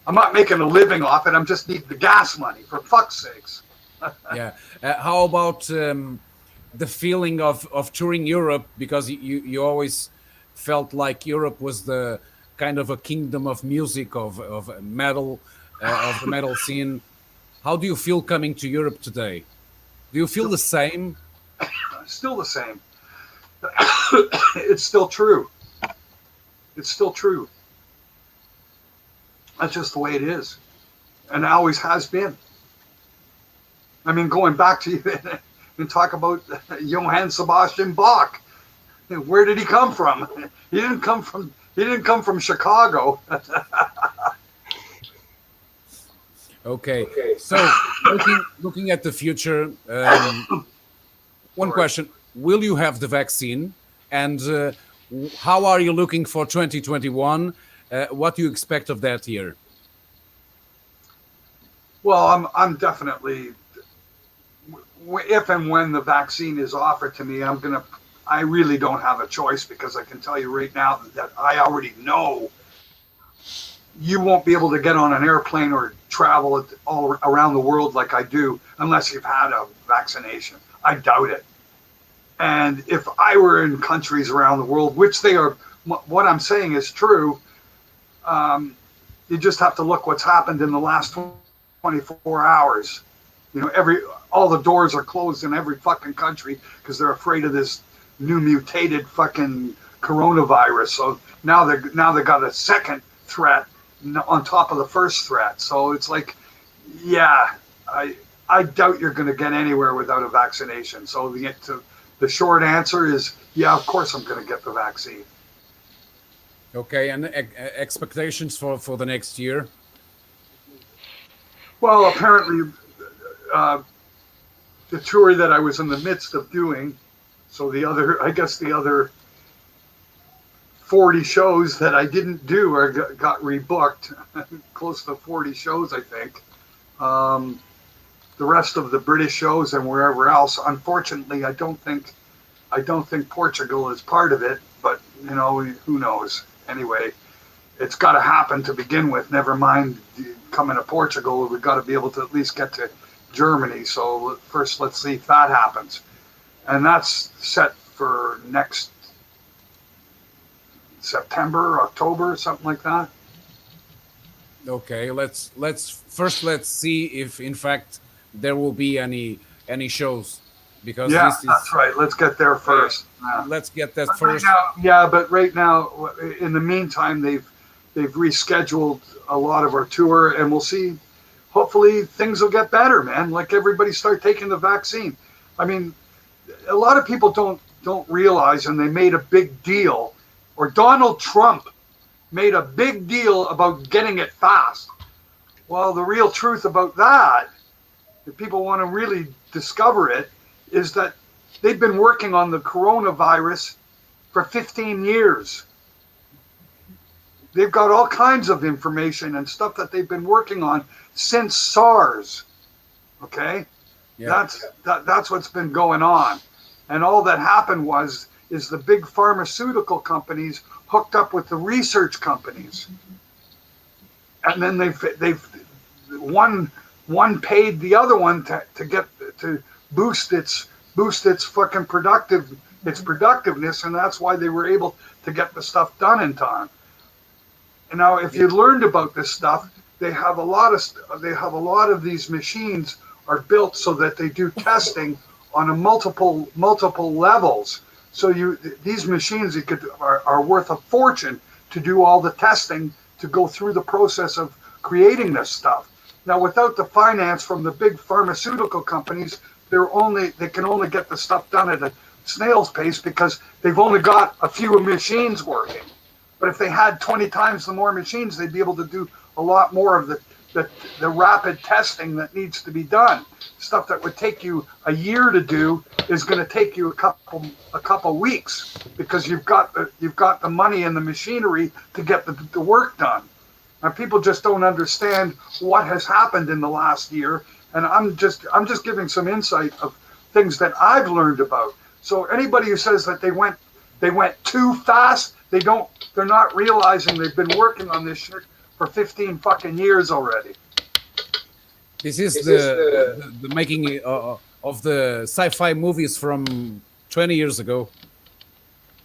I'm not making a living off it. I'm just needing the gas money, for fuck's sakes.
Yeah. How about the feeling of touring Europe? Because you always felt like Europe was the kind of a kingdom of music, of metal, of the metal scene. How do you feel coming to Europe today? Do you feel the same?
Still the same. It's still true. It's still true. That's just the way it is. And it always has been. I mean, going back to you and talk about Johann Sebastian Bach. Where did he come from? He didn't come from Chicago.
Okay. So looking at the future, one question: will you have the vaccine? And how are you looking for 2021? What do you expect of that year?
Well, I'm definitely, if and when the vaccine is offered to me, I really don't have a choice, because I can tell you right now that I already know you won't be able to get on an airplane or travel all around the world like I do unless you've had a vaccination. I doubt it. And if I were in countries around the world, which they are, what I'm saying is true, you just have to look what's happened in the last 24 hours. You know, all the doors are closed in every fucking country because they're afraid of this new mutated fucking coronavirus. So now they got a second threat on top of the first threat. So it's like, yeah, I doubt you're going to get anywhere without a vaccination. So the short answer is, yeah, of course I'm going to get the vaccine.
Okay, and expectations for the next year?
Well, apparently the tour that I was in the midst of doing, so the other 40 shows that I didn't do or got rebooked, close to 40 shows, I think. The rest of the British shows and wherever else, unfortunately, I don't think Portugal is part of it, but you know, who knows? Anyway, it's got to happen to begin with. Never mind coming to Portugal. We've got to be able to at least get to Germany. So first, let's see if that happens. And that's set for next September, October, something like that.
Okay, let's see if in fact there will be any shows, because
that's right. Let's get there first.
Let's get that first.
But right now, in the meantime, they've rescheduled a lot of our tour, and we'll see. Hopefully, things will get better, man. Like everybody start taking the vaccine. I mean, a lot of people don't realize, and they made a big deal, or Donald Trump made a big deal about getting it fast. Well, the real truth about that, if people want to really discover it, is that they've been working on the coronavirus for 15 years. They've got all kinds of information and stuff that they've been working on since SARS. Okay? Yeah. That's what's been going on. And all that happened is the big pharmaceutical companies hooked up with the research companies. And then they've one paid the other one to boost its fucking productiveness, and that's why they were able to get the stuff done in time. And now, if you learned about this stuff, they have a lot of these machines are built so that they do testing on a multiple levels. So these machines are worth a fortune to do all the testing, to go through the process of creating this stuff. Now, without the finance from the big pharmaceutical companies, they can only get the stuff done at a snail's pace because they've only got a few machines working. But if they had 20 times the more machines, they'd be able to do a lot more of the rapid testing that needs to be done. Stuff that would take you a year to do is going to take you a couple weeks, because you've got the money and the machinery to get the work done. And people just don't understand what has happened in the last year and I'm just giving some insight of things that I've learned about. So anybody who says that they went too fast, they're not realizing they've been working on this shit for 15 fucking years already.
This is the making of the sci-fi movies from 20 years ago.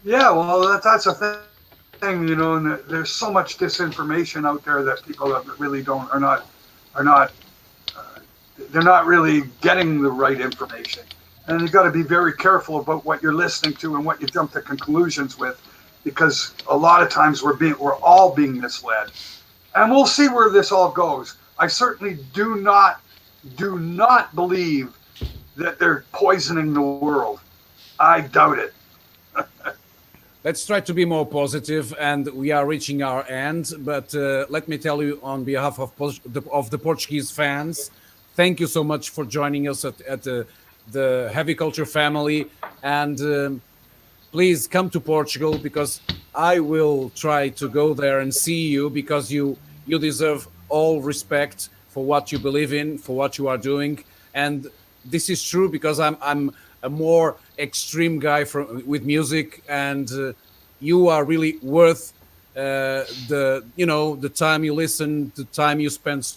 Yeah, well, that's a thing, you know, and there's so much disinformation out there that people that really are not they're not really getting the right information. And you've got to be very careful about what you're listening to and what you jump to conclusions with, because a lot of times we're all being misled. And we'll see where this all goes. I certainly do not believe that they're poisoning the world. I doubt it.
Let's try to be more positive, and we are reaching our end. But let me tell you, on behalf of the Portuguese fans, thank you so much for joining us at the Heavy Culture family. And please come to Portugal, because I will try to go there and see you, because you deserve all respect for what you believe in, for what you are doing. And this is true, because I'm a more extreme guy with music, and you are really worth the time you listen, the time you spend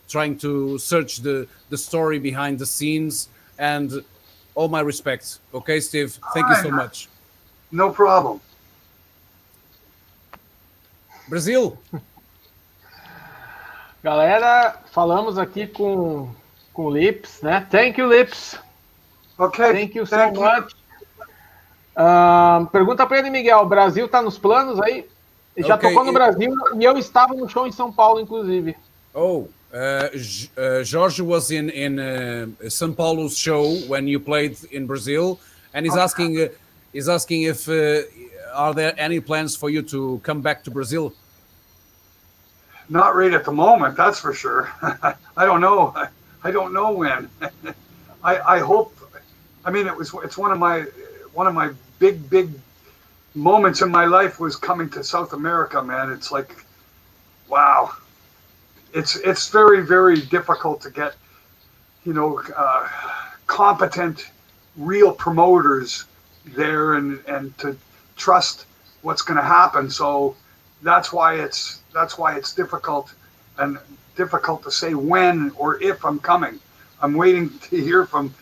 trying to search the story behind the scenes. And all my respects. Okay, Steve, thank you so much.
No problem.
Brasil.
Galera, falamos aqui com Lips, né? Thank you, Lips.
Okay.
Thank you so much. Pergunta para ele, Miguel. O Brasil está nos planos aí? Ele já tocou no Brasil e eu estava no show em São Paulo, inclusive.
Jorge was in São Paulo's show when you played in Brazil, and he's asking if are there any plans for you to come back to Brazil?
Not right at the moment, that's for sure. I don't know. I don't know when. I hope. I mean, it's one of my big moments in my life was coming to South America, man. It's like, wow. It's very, very difficult to get, competent, real promoters there and to trust what's going to happen. So that's why it's difficult, and difficult to say when or if I'm coming. I'm waiting to hear from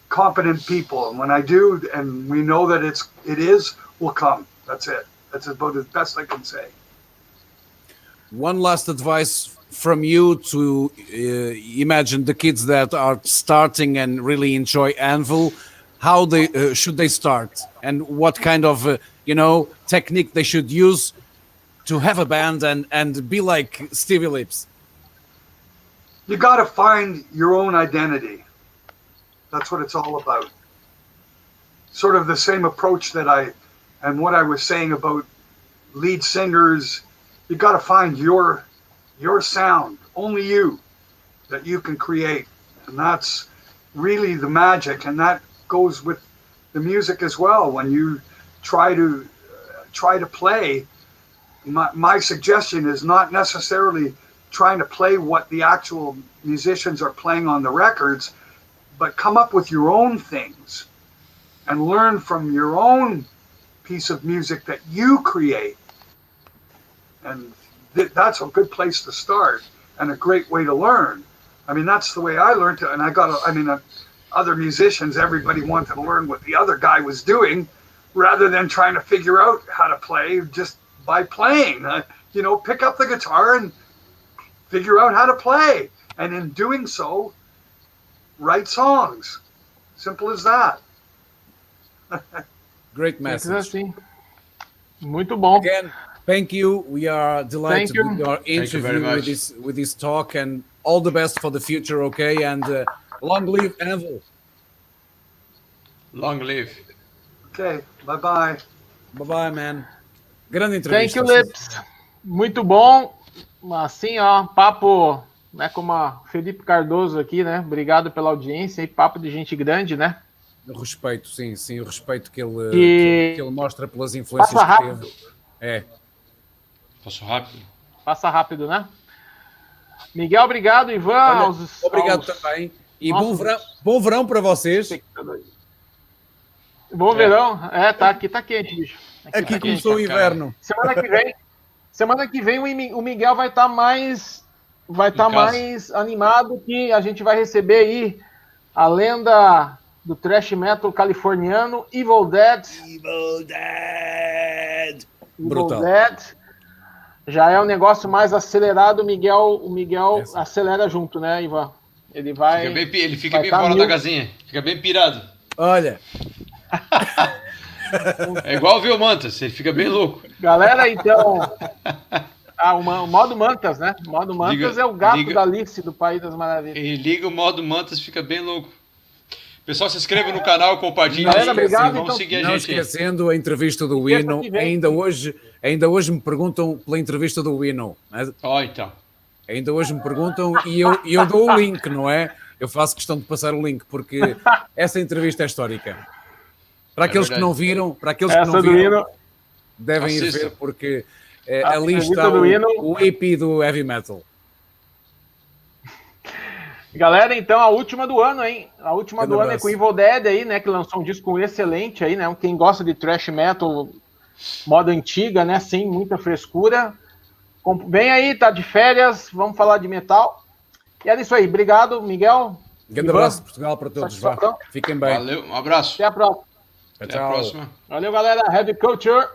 competent people, and when I do, and we know that it is, we'll come. That's it. That's about the best I can say.
One last advice from you to imagine the kids that are starting and really enjoy Anvil. How should they start, and what kind of technique they should use to have a band and be like Stevie Lips?
You got to find your own identity. That's what it's all about. Sort of the same approach and what I was saying about lead singers. You got to find your sound, only you, that you can create, and that's really the magic. And that goes with the music as well. When you try to play, my suggestion is not necessarily trying to play what the actual musicians are playing on the records, but come up with your own things and learn from your own piece of music that you create. And that's a good place to start, and a great way to learn. I mean, that's the way I learned it. And other musicians, everybody wanted to learn what the other guy was doing rather than trying to figure out how to play just by playing. Pick up the guitar and figure out how to play. And in doing so, write songs. Simple as that.
Great message.
Muito bom.
Again, thank you. We are delighted with your interview, with this talk, and all the best for the future, okay? And long live Anvil.
Long live.
Okay, bye-bye.
Bye-bye, man. Grande entrevista.
Thank you, Lips. Muito bom. Assim, papo, né, como a Felipe Cardoso aqui, né? Obrigado pela audiência e papo de gente grande, né?
O respeito, sim, o respeito que ele mostra pelas influências que teve.
Passo rápido.
Passa rápido, né? Miguel, obrigado. Ivan,
Olha, obrigado também. E bom verão para vocês.
Bom verão. Tá aqui, tá quente, bicho.
Aqui começou o inverno.
Semana que vem o Miguel vai estar mais animado, que a gente vai receber aí a lenda do thrash metal californiano, Evil Dead.
Brutal.
Dead. Já é um negócio mais acelerado, o Miguel acelera junto, né, Ivan?
Ele fica bem fora da casinha, fica bem pirado.
Olha.
É igual ver o Mantas, ele fica bem louco.
Galera, então... o modo Mantas, né? O modo Mantas é o gato da Alice do País das Maravilhas.
Ele liga o modo Mantas, fica bem louco. Pessoal, se inscreva no canal, compartilhe.
Obrigado,
vamos seguir a gente.
Não esquecendo a entrevista do Wino. Ainda hoje me perguntam pela entrevista do Wino.
Então.
Ainda hoje me perguntam e eu dou o link, não é? Eu faço questão de passar o link, porque essa entrevista é histórica. Para aqueles que não viram, devem ir ver, porque ali está o EP do heavy metal.
Galera, então, a última do ano, hein? A última do ano é com o Evil Dead aí, né? Que lançou um disco excelente aí, né? Quem gosta de thrash metal, moda antiga, né? Sem muita frescura. Vem aí, tá de férias, vamos falar de metal. E é isso aí. Obrigado, Miguel.
Grande abraço, Portugal, para todos. Fiquem bem.
Valeu, um abraço.
Até a próxima.
Até a próxima.
Valeu, galera. Heavy Culture.